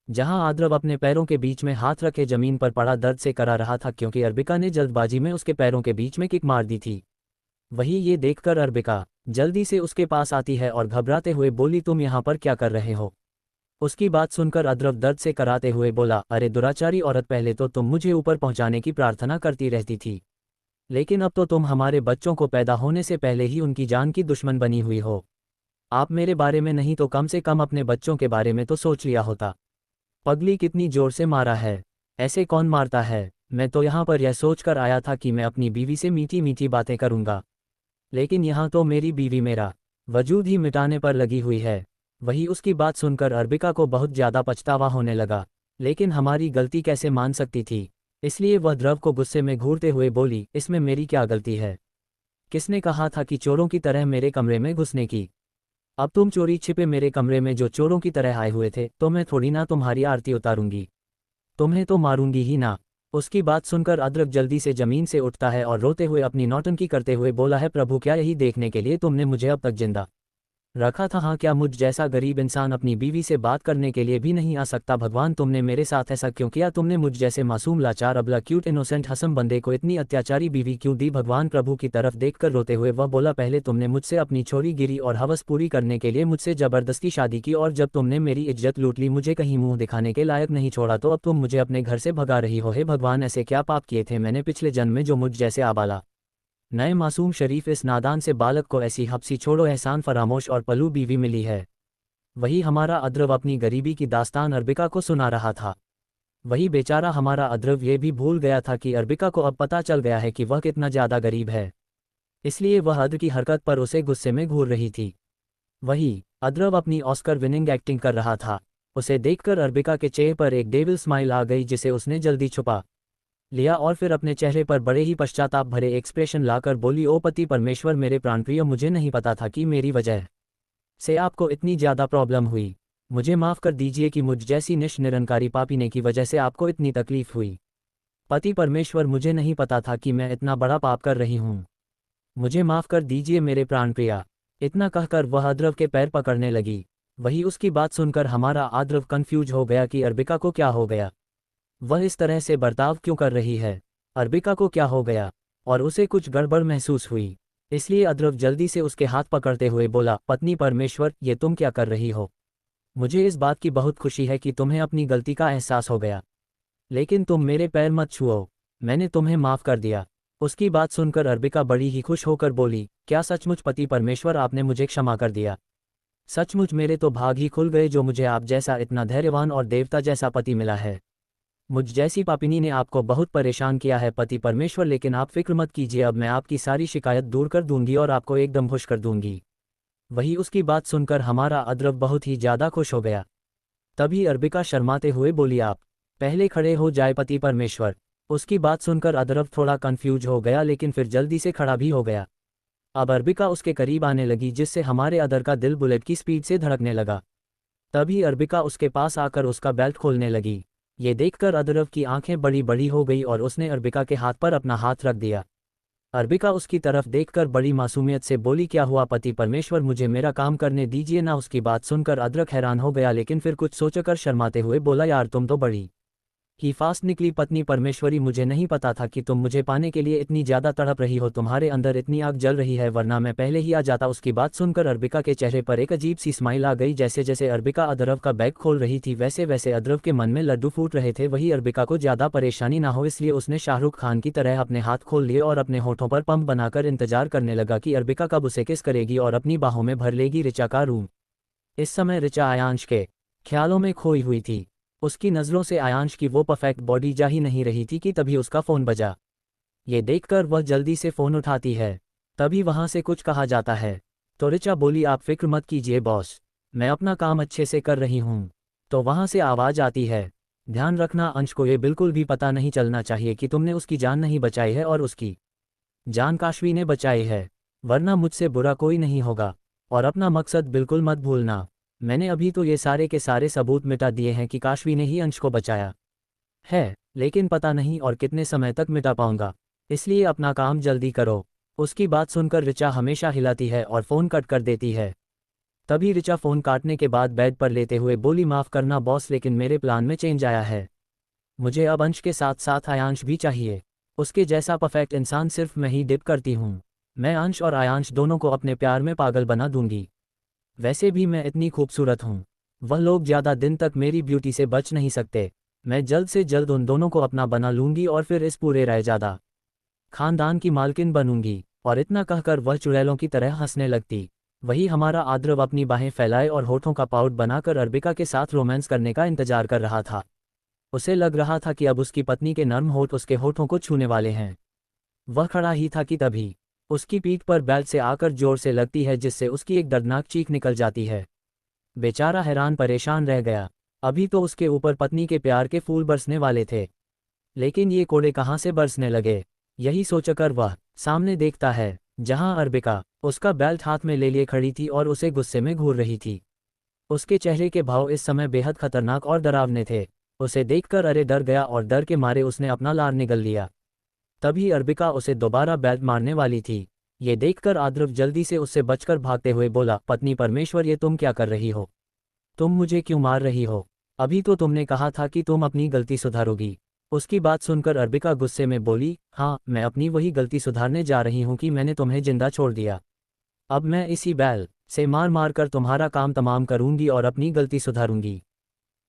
जहां आद्रव अपने पैरों के बीच में हाथ रखे जमीन पर पड़ा दर्द से करा रहा था क्योंकि अर्बिका ने जल्दबाजी में उसके पैरों के बीच में किक मार दी थी। वही ये देखकर अर्बिका जल्दी से उसके पास आती है और घबराते हुए बोली, तुम यहाँ पर क्या कर रहे हो? उसकी बात सुनकर आद्रव दर्द से कराते हुए बोला, अरे दुराचारी औरत, पहले तो तुम मुझे ऊपर पहुँचाने की प्रार्थना करती रहती थी, लेकिन अब तो तुम हमारे बच्चों को पैदा होने से पहले ही उनकी जान की दुश्मन बनी हुई हो। आप मेरे बारे में नहीं तो कम से कम अपने बच्चों के बारे में तो सोच लिया होता। पगली, कितनी जोर से मारा है, ऐसे कौन मारता है? मैं तो यहाँ पर यह सोचकर आया था कि मैं अपनी बीवी से मीठी मीठी बातें करूँगा, लेकिन यहाँ तो मेरी बीवी मेरा वजूद ही मिटाने पर लगी हुई है। वही उसकी बात सुनकर अर्बिका को बहुत ज़्यादा पछतावा होने लगा। लेकिन हमारी गलती कैसे मान सकती थी, इसलिए वह ध्रुव को गुस्से में घूरते हुए बोली, इसमें मेरी क्या गलती है? किसने कहा था कि चोरों की तरह मेरे कमरे में घुसने की? अब तुम चोरी छिपे मेरे कमरे में जो चोरों की तरह आए हुए थे, तो मैं थोड़ी ना तुम्हारी आरती उतारूंगी, तुम्हें तो मारूंगी ही ना। उसकी बात सुनकर अदरक जल्दी से जमीन से उठता है और रोते हुए अपनी नौटंकी करते हुए बोला है, प्रभु क्या यही देखने के लिए तुमने मुझे अब तक जिंदा रखा था? हाँ, क्या मुझ जैसा गरीब इंसान अपनी बीवी से बात करने के लिए भी नहीं आ सकता? भगवान तुमने मेरे साथ ऐसा क्यों किया? तुमने मुझ जैसे मासूम लाचार अबला क्यूट इनोसेंट हसम बंदे को इतनी अत्याचारी बीवी क्यों दी? भगवान प्रभु की तरफ देखकर रोते हुए वह बोला, पहले तुमने मुझसे अपनी छोरी गिरी और हवस पूरी करने के लिए मुझसे जबरदस्ती शादी की, और जब तुमने मेरी इज्जत लूट ली, मुझे कहीं मुंह दिखाने के लायक नहीं छोड़ा, तो अब तुम मुझे अपने घर से भगा रही हो। हे भगवान, ऐसे क्या पाप किए थे मैंने पिछले जन्म में जो मुझ जैसे आबाला नए मासूम शरीफ इस नादान से बालक को ऐसी हबसी छोड़ो एहसान फरामोश और पलू बीवी मिली है। वही हमारा अद्रव अपनी गरीबी की दास्तान अर्बिका को सुना रहा था। वही बेचारा हमारा अद्रव ये भी भूल गया था कि अर्बिका को अब पता चल गया है कि वह कितना ज़्यादा गरीब है, इसलिए वह अद्र की हरकत पर उसे गुस्से में घूर रही थी। वही अद्रव अपनी ऑस्कर विनिंग एक्टिंग कर रहा था। उसे देखकर अर्बिका के चेहरे पर एक डेविल स्माइल आ गई, जिसे उसने जल्दी छुपा लिया और फिर अपने चेहरे पर बड़े ही पश्चाताप भरे एक्सप्रेशन लाकर बोली, ओ पति परमेश्वर मेरे प्राणप्रिय, मुझे नहीं पता था कि मेरी वजह से आपको इतनी ज़्यादा प्रॉब्लम हुई। मुझे माफ़ कर दीजिए कि मुझ जैसी निरंकारी पापीने की वजह से आपको इतनी तकलीफ हुई। पति परमेश्वर, मुझे नहीं पता था कि मैं इतना बड़ा पाप कर रही हूँ, मुझे माफ़ कर दीजिए मेरे प्राणप्रिया। इतना कहकर वह अद्रव के पैर पकड़ने लगी। वही उसकी बात सुनकर हमारा अद्रव कन्फ्यूज हो गया कि अर्बिका को क्या हो गया, वह इस तरह से बर्ताव क्यों कर रही है, अर्बिका को क्या हो गया, और उसे कुछ गड़बड़ महसूस हुई। इसलिए अद्रव जल्दी से उसके हाथ पकड़ते हुए बोला, पत्नी परमेश्वर, ये तुम क्या कर रही हो? मुझे इस बात की बहुत खुशी है कि तुम्हें अपनी गलती का एहसास हो गया, लेकिन तुम मेरे पैर मत छुओ, मैंने तुम्हें माफ़ कर दिया। उसकी बात सुनकर अर्बिका बड़ी ही खुश होकर बोली, क्या सचमुच पति परमेश्वर आपने मुझे क्षमा कर दिया? सचमुच मेरे तो भाग ही खुल गए जो मुझे आप जैसा इतना धैर्यवान और देवता जैसा पति मिला है। मुझ जैसी पापिनी ने आपको बहुत परेशान किया है पति परमेश्वर, लेकिन आप फिक्र मत कीजिए, अब मैं आपकी सारी शिकायत दूर कर दूंगी और आपको एकदम खुश कर दूंगी। वही उसकी बात सुनकर हमारा अद्रव बहुत ही ज़्यादा खुश हो गया। तभी अर्बिका शर्माते हुए बोली, आप पहले खड़े हो जाए पति परमेश्वर। उसकी बात सुनकर अद्रव थोड़ा कन्फ्यूज हो गया, लेकिन फिर जल्दी से खड़ा भी हो गया। अब अर्बिका उसके करीब आने लगी, जिससे हमारे अदर का दिल बुलेट की स्पीड से धड़कने लगा। तभी अर्बिका उसके पास आकर उसका बेल्ट खोलने लगी। ये देखकर अदरव की आंखें बड़ी बड़ी हो गई और उसने अर्बिका के हाथ पर अपना हाथ रख दिया। अर्बिका उसकी तरफ देखकर बड़ी मासूमियत से बोली, क्या हुआ पति परमेश्वर, मुझे मेरा काम करने दीजिए ना। उसकी बात सुनकर अदरक हैरान हो गया, लेकिन फिर कुछ सोचकर शर्माते हुए बोला, यार तुम तो बड़ी ही फास्ट निकली पत्नी परमेश्वरी, मुझे नहीं पता था कि तुम मुझे पाने के लिए इतनी ज़्यादा तड़प रही हो, तुम्हारे अंदर इतनी आग जल रही है, वरना मैं पहले ही आ जाता। उसकी बात सुनकर अर्बिका के चेहरे पर एक अजीब सी स्माइल आ गई। जैसे जैसे अर्बिका अदरव का बैग खोल रही थी, वैसे वैसे अदरव के मन में लड्डू फूट रहे थे। वही अर्बिका को ज़्यादा परेशानी ना हो, इसलिए उसने शाहरुख खान की तरह अपने हाथ खोल लिए और अपने होठों पर पंप बनाकर इंतजार करने लगा कि अर्बिका कब उसे किस करेगी और अपनी बाहों में भर लेगी ऋचा का रूम। इस समय ऋचा आयांश के ख्यालों में खोई हुई थी। उसकी नज़रों से आयांश की वो परफेक्ट बॉडी जा ही नहीं रही थी कि तभी उसका फ़ोन बजा। ये देखकर वह जल्दी से फ़ोन उठाती है। तभी वहाँ से कुछ कहा जाता है। तो ऋचा बोली, आप फिक्र मत कीजिए बॉस, मैं अपना काम अच्छे से कर रही हूँ। तो वहाँ से आवाज़ आती है, ध्यान रखना अंश को ये बिल्कुल भी पता नहीं चलना चाहिए कि तुमने उसकी जान नहीं बचाई है और उसकी जान काशवी ने बचाई है, वरना मुझसे बुरा कोई नहीं होगा। और अपना मकसद बिल्कुल मत भूलना। मैंने अभी तो ये सारे के सारे सबूत मिटा दिए हैं कि काशवी ने ही अंश को बचाया है, लेकिन पता नहीं और कितने समय तक मिटा पाऊंगा, इसलिए अपना काम जल्दी करो। उसकी बात सुनकर ऋचा हमेशा हिलाती है और फ़ोन कट कर देती है। तभी ऋचा फ़ोन काटने के बाद बेड पर लेते हुए बोली, माफ़ करना बॉस, लेकिन मेरे प्लान में चेंज आया है। मुझे अब अंश के साथ साथ आयांश भी चाहिए। उसके जैसा परफेक्ट इंसान सिर्फ मैं ही डिप करती हूँ। मैं अंश और आयांश दोनों को अपने प्यार में पागल बना दूंगी। वैसे भी मैं इतनी खूबसूरत हूँ, वह लोग ज़्यादा दिन तक मेरी ब्यूटी से बच नहीं सकते। मैं जल्द से जल्द उन दोनों को अपना बना लूँगी और फिर इस पूरे रहज़ादा खानदान की मालकिन बनूंगी। और इतना कहकर वह चुड़ैलों की तरह हंसने लगती। वही हमारा आद्रव अपनी बाहें फैलाए और होठों का पाउडर बनाकर अर्बिका के साथ रोमांस करने का इंतजार कर रहा था। उसे लग रहा था कि अब उसकी पत्नी के नर्म होठ उसके होठों को छूने वाले हैं। वह खड़ा ही था कि तभी उसकी पीठ पर बेल्ट से आकर जोर से लगती है जिससे उसकी एक दर्दनाक चीख निकल जाती है। बेचारा हैरान परेशान रह गया। अभी तो उसके ऊपर पत्नी के प्यार के फूल बरसने वाले थे, लेकिन ये कोड़े कहाँ से बरसने लगे। यही सोचकर वह सामने देखता है, जहां अरबिका उसका बेल्ट हाथ में ले लिए खड़ी थी और उसे गुस्से में घूर रही थी। उसके चेहरे के भाव इस समय बेहद खतरनाक और डरावने थे। उसे देखकर अरे डर गया और डर के मारे उसने अपना लार निगल लिया। तभी अरबिका उसे दोबारा बेल्ट मारने वाली थी। ये देखकर आद्रव जल्दी से उससे बचकर भागते हुए बोला, पत्नी परमेश्वर, ये तुम क्या कर रही हो? तुम मुझे क्यों मार रही हो? अभी तो तुमने कहा था कि तुम अपनी गलती सुधारोगी। उसकी बात सुनकर अरबिका गुस्से में बोली, हाँ, मैं अपनी वही गलती सुधारने जा रही हूँ कि मैंने तुम्हें जिंदा छोड़ दिया। अब मैं इसी बैल से मार मार कर तुम्हारा काम तमाम करूंगी और अपनी गलती सुधारूंगी।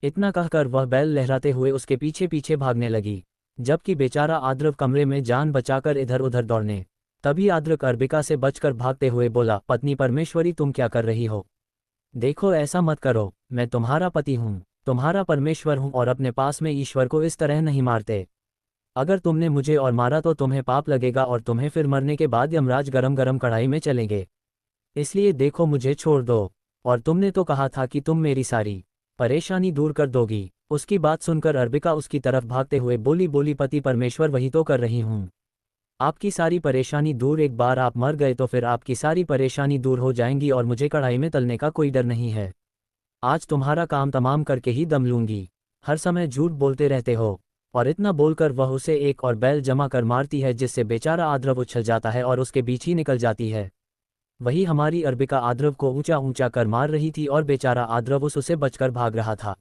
इतना कहकर वह बैल लहराते हुए उसके पीछे पीछे भागने लगी, जबकि बेचारा आद्रव कमरे में जान बचाकर इधर उधर दौड़ने। तभी आद्रव अरबिका से बचकर भागते हुए बोला, पत्नी परमेश्वरी, तुम क्या कर रही हो? देखो, ऐसा मत करो, मैं तुम्हारा पति हूँ, तुम्हारा परमेश्वर हूँ और अपने पास में ईश्वर को इस तरह नहीं मारते। अगर तुमने मुझे और मारा तो तुम्हें पाप लगेगा और तुम्हें फिर मरने के बाद यमराज गरम गरम कढ़ाई में चलेंगे। इसलिए देखो, मुझे छोड़ दो। और तुमने तो कहा था कि तुम मेरी सारी परेशानी दूर कर दोगी। उसकी बात सुनकर अरबिका उसकी तरफ भागते हुए बोली, पति परमेश्वर, वही तो कर रही हूँ। आपकी सारी परेशानी दूर, एक बार आप मर गए तो फिर आपकी सारी परेशानी दूर हो जाएंगी और मुझे कढ़ाई में तलने का कोई डर नहीं है। आज तुम्हारा काम तमाम करके ही दम लूंगी। हर समय झूठ बोलते रहते हो। और इतना बोलकर वह उसे एक और बैल जमा कर मारती है, जिससे बेचारा आद्रव उछल जाता है और उसके बीच ही निकल जाती है। वही हमारी अरबिका आद्रव को ऊंचा ऊंचा कर मार रही थी और बेचारा आद्रव उससे बचकर भाग रहा था।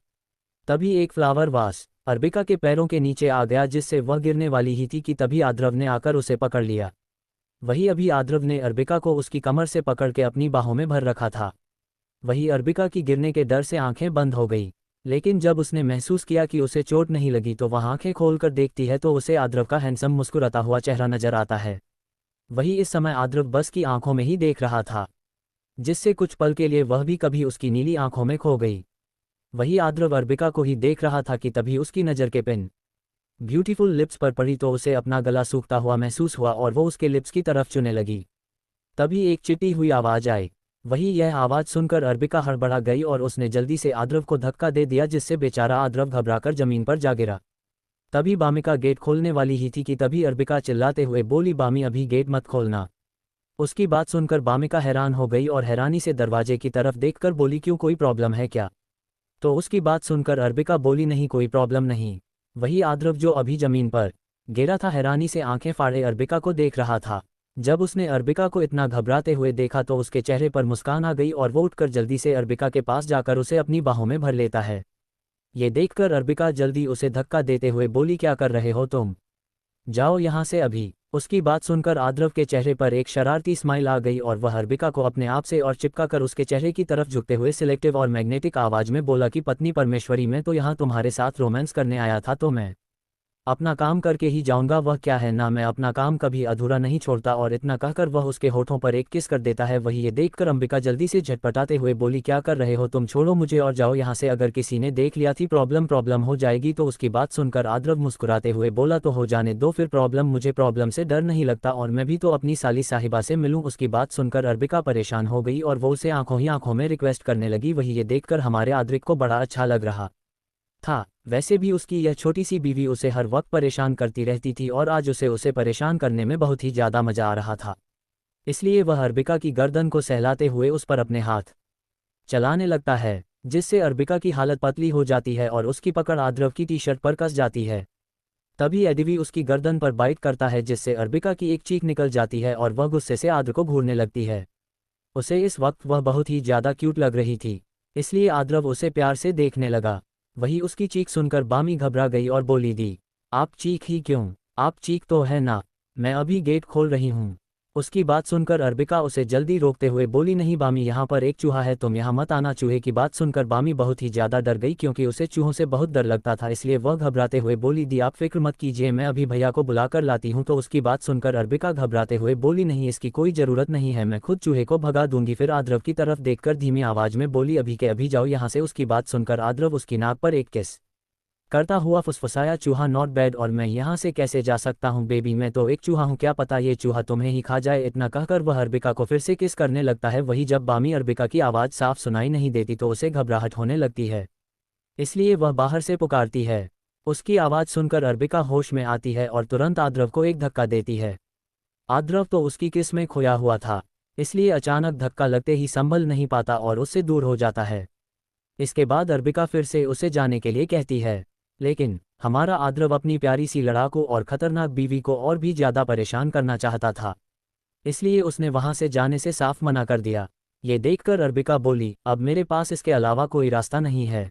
तभी एक फ्लावर वास अरबिका के पैरों के नीचे आ गया, जिससे वह गिरने वाली ही थी कि तभी आद्रव ने आकर उसे पकड़ लिया। वही अभी आद्रव ने अरबिका को उसकी कमर से पकड़ के अपनी बाहों में भर रखा था। वही अरबिका की गिरने के डर से आंखें बंद हो गई, लेकिन जब उसने महसूस किया कि उसे चोट नहीं लगी तो वह आंखें खोलकर देखती है तो उसे आद्रव का हैंडसम मुस्कुराता हुआ चेहरा नजर आता है। वही इस समय आद्रव बस की आंखों में ही देख रहा था, जिससे कुछ पल के लिए वह भी कभी उसकी नीली आंखों में खो गई। वही आद्रव अरबिका को ही देख रहा था कि तभी उसकी नज़र के पिन ब्यूटीफुल लिप्स पर पड़ी तो उसे अपना गला सूखता हुआ महसूस हुआ और वो उसके लिप्स की तरफ चुने लगी। तभी एक चिटी हुई आवाज़ आई। वही यह आवाज़ सुनकर अरबिका हड़बड़ा गई और उसने जल्दी से आद्रव को धक्का दे दिया, जिससे बेचारा आद्रव घबराकर जमीन पर जा गिरा। तभी बामिका गेट खोलने वाली ही थी कि तभी अरबिका चिल्लाते हुए बोली, बामी, अभी गेट मत खोलना। उसकी बात सुनकर बामिका हैरान हो गई और हैरानी से दरवाजे की तरफ देखकर बोली, क्यों, कोई प्रॉब्लम है क्या? तो उसकी बात सुनकर अरबिका बोली, नहीं, कोई प्रॉब्लम नहीं। वही आद्रव जो अभी जमीन पर गिरा था हैरानी से आंखें फाड़े अरबिका को देख रहा था। जब उसने अरबिका को इतना घबराते हुए देखा तो उसके चेहरे पर मुस्कान आ गई और वो उठकर जल्दी से अरबिका के पास जाकर उसे अपनी बाहों में भर लेता है। ये देखकर अरबिका जल्दी उसे धक्का देते हुए बोली, क्या कर रहे हो तुम? जाओ यहाँ से अभी। उसकी बात सुनकर आद्रव के चेहरे पर एक शरारती स्माइल आ गई और वह अरबिका को अपने आप से और चिपका कर उसके चेहरे की तरफ झुकते हुए सिलेक्टिव और मैग्नेटिक आवाज में बोला कि पत्नी परमेश्वरी, मैं तो यहाँ तुम्हारे साथ रोमांस करने आया था, तो मैं अपना काम करके ही जाऊंगा। वह क्या है ना, मैं अपना काम कभी अधूरा नहीं छोड़ता। और इतना कहकर वह उसके होठों पर एक किस कर देता है। वही ये देखकर अंबिका जल्दी से झटपटाते हुए बोली, क्या कर रहे हो तुम? छोड़ो मुझे और जाओ यहाँ से, अगर किसी ने देख लिया थी प्रॉब्लम हो जाएगी। तो उसकी बात सुनकर आद्रव मुस्कुराते हुए बोला, तो हो जाने दो फिर प्रॉब्लम, मुझे प्रॉब्लम से डर नहीं लगता और मैं भी तो अपनी साली साहिबा से मिलूं। उसकी बात सुनकर अरबिका परेशान हो गई और वो उसे आंखों ही आंखों में रिक्वेस्ट करने लगी। वही ये देखकर हमारे आद्रिक को बड़ा अच्छा लग रहा था। वैसे भी उसकी यह छोटी सी बीवी उसे हर वक्त परेशान करती रहती थी और आज उसे परेशान करने में बहुत ही ज़्यादा मजा आ रहा था। इसलिए वह अरबिका की गर्दन को सहलाते हुए उस पर अपने हाथ चलाने लगता है, जिससे अरबिका की हालत पतली हो जाती है और उसकी पकड़ आद्रव की टी शर्ट पर कस जाती है। तभी एडवी उसकी गर्दन पर बाइट करता है, जिससे अरबिका की एक चीख निकल जाती है और वह गुस्से से आद्र को घूरने लगती है। उसे इस वक्त वह बहुत ही ज़्यादा क्यूट लग रही थी, इसलिए आद्रव उसे प्यार से देखने लगा। वही उसकी चीख सुनकर बामी घबरा गई और बोली, दी आप चीख ही क्यों? आप चीख तो है ना, मैं अभी गेट खोल रही हूँ। उसकी बात सुनकर अरबिका उसे जल्दी रोकते हुए बोली, नहीं बामी, यहाँ पर एक चूहा है, तुम यहाँ मत आना। चूहे की बात सुनकर बामी बहुत ही ज़्यादा डर गई, क्योंकि उसे चूहों से बहुत डर लगता था। इसलिए वह घबराते हुए बोली, दी आप फिक्र मत कीजिए, मैं अभी भैया को बुला कर लाती हूँ। तो उसकी बात सुनकर अरबिका घबराते हुए बोली, नहीं, इसकी कोई ज़रूरत नहीं है, मैं खुद चूहे को भगा दूंगी। फिर आद्रव की तरफ देखकर धीमी आवाज़ में बोली, अभी के अभी जाओ यहाँ से। उसकी बात सुनकर आद्रव उसकी नाक पर एक किस करता हुआ फुसफुसाया चूहा, नॉट बैड, और मैं यहाँ से कैसे जा सकता हूँ बेबी, मैं तो एक चूहा हूँ, क्या पता ये चूहा तुम्हें ही खा जाए। इतना कहकर वह अरबिका को फिर से किस करने लगता है। वही जब बामी अरबिका की आवाज़ साफ सुनाई नहीं देती तो उसे घबराहट होने लगती है, इसलिए वह बाहर से पुकारती है। उसकी आवाज़ सुनकर अरबिका होश में आती है और तुरंत आद्रव को एक धक्का देती है। आद्रव तो उसकी किस में खोया हुआ था, इसलिए अचानक धक्का लगते ही संभल नहीं पाता और उससे दूर हो जाता है। इसके बाद अरबिका फिर से उसे जाने के लिए कहती है, लेकिन हमारा आद्रव अपनी प्यारी सी लड़ाकू और खतरनाक बीवी को और भी ज़्यादा परेशान करना चाहता था, इसलिए उसने वहां से जाने से साफ मना कर दिया। ये देखकर अरबिका बोली, अब मेरे पास इसके अलावा कोई रास्ता नहीं है।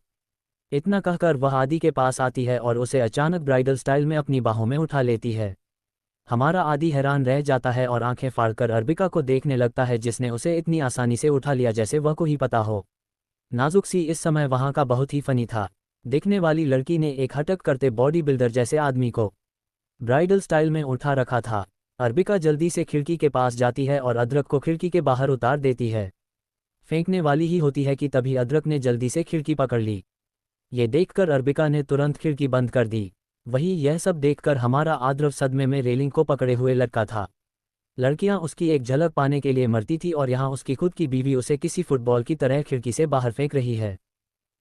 इतना कहकर वह आदि के पास आती है और उसे अचानक ब्राइडल स्टाइल में अपनी बाहों में उठा लेती है। हमारा आदि हैरान रह जाता है और आंखें फाड़कर अरबिका को देखने लगता है, जिसने उसे इतनी आसानी से उठा लिया जैसे वह को ही पता हो। नाजुक सी इस समय वहां का बहुत ही फनी था। दिखने वाली लड़की ने एक हटक करते बॉडी बिल्डर जैसे आदमी को ब्राइडल स्टाइल में उठा रखा था। अरबिका जल्दी से खिड़की के पास जाती है और अदरक को खिड़की के बाहर उतार देती है। फेंकने वाली ही होती है कि तभी अदरक ने जल्दी से खिड़की पकड़ ली। ये देखकर अरबिका ने तुरंत खिड़की बंद कर दी। वही यह सब देखकर हमारा आद्रव सदमे में रेलिंग को पकड़े हुए लटका था। लड़कियां उसकी एक झलक पाने के लिए मरती थी और यहाँ उसकी खुद की बीवी उसे किसी फुटबॉल की तरह खिड़की से बाहर फेंक रही है।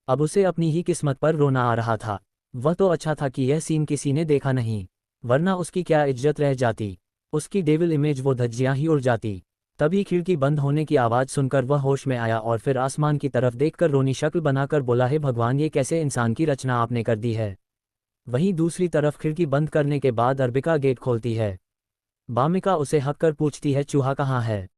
अब उसे अपनी ही किस्मत पर रोना आ रहा था। वह तो अच्छा था कि यह सीन किसी ने देखा नहीं, वरना उसकी क्या इज्जत रह जाती। उसकी डेविल इमेज, वो धज्जियां ही उड़ जाती। तभी खिड़की बंद होने की आवाज़ सुनकर वह होश में आया और फिर आसमान की तरफ देखकर रोनी शक्ल बनाकर बोला, हे भगवान, ये कैसे इंसान की रचना आपने कर दी है। वहीं दूसरी तरफ खिड़की बंद करने के बाद अरबिका गेट खोलती है। बामिका उसे हक कर पूछती है, चूहा कहाँ है।